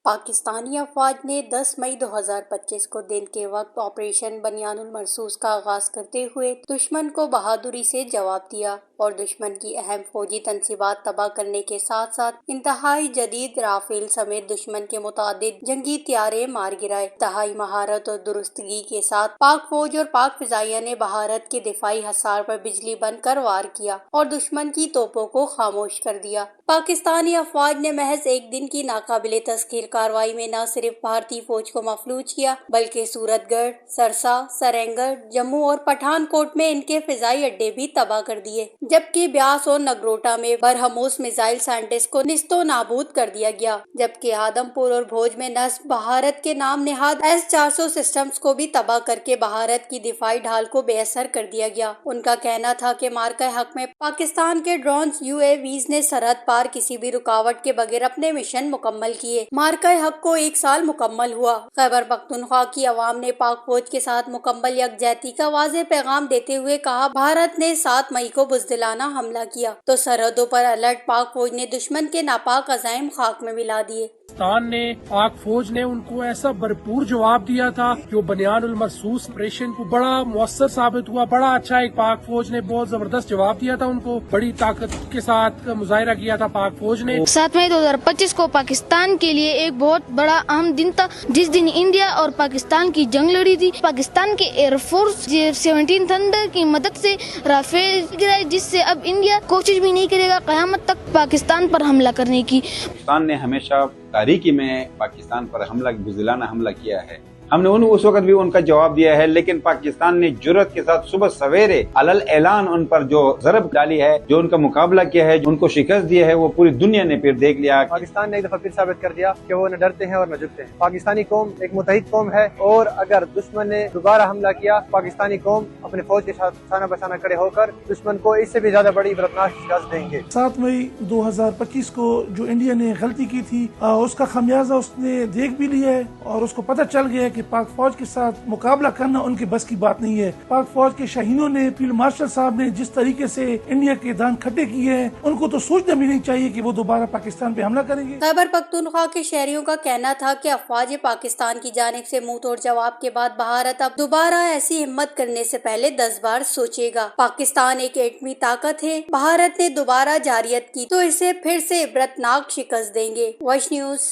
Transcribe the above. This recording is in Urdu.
پاکستانی افواج نے 10 مئی 2025 کو دن کے وقت آپریشن بنیان المرصوص کا آغاز کرتے ہوئے دشمن کو بہادری سے جواب دیا اور دشمن کی اہم فوجی تنصیبات تباہ کرنے کے ساتھ ساتھ انتہائی جدید رافیل سمیت دشمن کے متعدد جنگی طیارے مار گرائے۔ انتہائی مہارت اور درستگی کے ساتھ پاک فوج اور پاک فضائیہ نے بھارت کے دفاعی حصار پر بجلی بن کر وار کیا اور دشمن کی توپوں کو خاموش کر دیا۔ پاکستانی افواج نے محض ایک دن کی ناقابل تسخیر کارروائی میں نہ صرف بھارتی فوج کو مفلوج کیا بلکہ سورت گڑھ، سرسا، سرینگر، جموں اور پٹھان کوٹ میں ان کے فضائی اڈے بھی تباہ کر دیے، جبکہ بیاس اور نگروٹا میں برہموس میزائل سائنٹسٹ کو نیست و نابود کر دیا گیا، جبکہ آدم پور اور بھوج میں نصب بھارت کے نام نہاد S-400 سسٹمز کو بھی تباہ کر کے بھارت کی دفاعی ڈھال کو بے اثر کر دیا گیا۔ ان کا کہنا تھا کہ مارکہ حق میں پاکستان کے ڈرونز UAVs نے سرحد پار کسی بھی رکاوٹ کے بغیر اپنے مشن مکمل کیے۔ مارکہ حق کو 1 سال مکمل ہوا۔ خیبر پختونخوا کی عوام نے پاک فوج کے ساتھ مکمل یکجہتی کا واضح پیغام دیتے ہوئے کہا، بھارت نے 7 مئی کو بزدلانہ حملہ کیا تو سرحدوں پر الرٹ پاک فوج نے دشمن کے ناپاک عزائم خاک میں ملا دیے۔ پاکستان نے پاک فوج نے ان کو ایسا بھرپور جواب دیا تھا جو بنیان المرصوص آپریشن کو بڑا مؤثر ثابت ہوا۔ بڑا اچھا ایک پاک فوج نے بہت زبردست جواب دیا تھا، ان کو بڑی طاقت کے ساتھ مظاہرہ کیا تھا پاک فوج نے۔ 7 مئی 2025 کو پاکستان کے لیے ایک بہت بڑا اہم دن تھا، جس دن انڈیا اور پاکستان کی جنگ لڑی تھی۔ پاکستان کے ایئر فورس 17 تھنڈر کی مدد سے رافیل گرائے، جس سے اب انڈیا کوشش بھی نہیں کرے گا قیامت تک پاکستان پر حملہ کرنے کی۔ پاکستان نے ہمیشہ تاریخی میں پاکستان پر بزدلانہ حملہ کیا ہے۔ ہم نے اس وقت بھی ان کا جواب دیا ہے، لیکن پاکستان نے جرأت کے ساتھ صبح سویرے علل اعلان ان پر جو ضرب ڈالی ہے، جو ان کا مقابلہ کیا ہے، ان کو شکست دی ہے، وہ پوری دنیا نے پھر دیکھ لیا۔ پاکستان نے ایک دفعہ پھر ثابت کر دیا کہ وہ نہ ڈرتے ہیں اور نہ جھکتے ہیں۔ پاکستانی قوم ایک متحد قوم ہے، اور اگر دشمن نے دوبارہ حملہ کیا، پاکستانی قوم اپنے فوج کے ساتھ سانہ بسانہ کھڑے ہو کر دشمن کو اس سے بھی زیادہ بڑی عبرتناک شکست دیں گے۔ 7 مئی 2025 کو جو انڈیا نے غلطی کی تھی، اس کا خمیازہ اس نے دیکھ بھی لیا ہے، اور اس کو پتہ چل گیا کہ پاک فوج کے ساتھ مقابلہ کرنا ان کے بس کی بات نہیں ہے۔ پاک فوج کے شاہینوں نے، فیلڈ مارشل صاحب نے جس طریقے سے انڈیا کے دان کھٹے کیے ہیں، ان کو تو سوچنا بھی نہیں چاہیے کہ وہ دوبارہ پاکستان پہ حملہ کریں گے۔ خیبر پختونخوا کے شہریوں کا کہنا تھا کہ افواج پاکستان کی جانب سے منہ توڑ جواب کے بعد بھارت اب دوبارہ ایسی ہمت کرنے سے پہلے 10 بار سوچے گا۔ پاکستان ایک ایٹمی طاقت ہے، بھارت نے دوبارہ جارحیت کی تو اسے پھر سے عبرتناک شکست دیں گے۔ Voice news.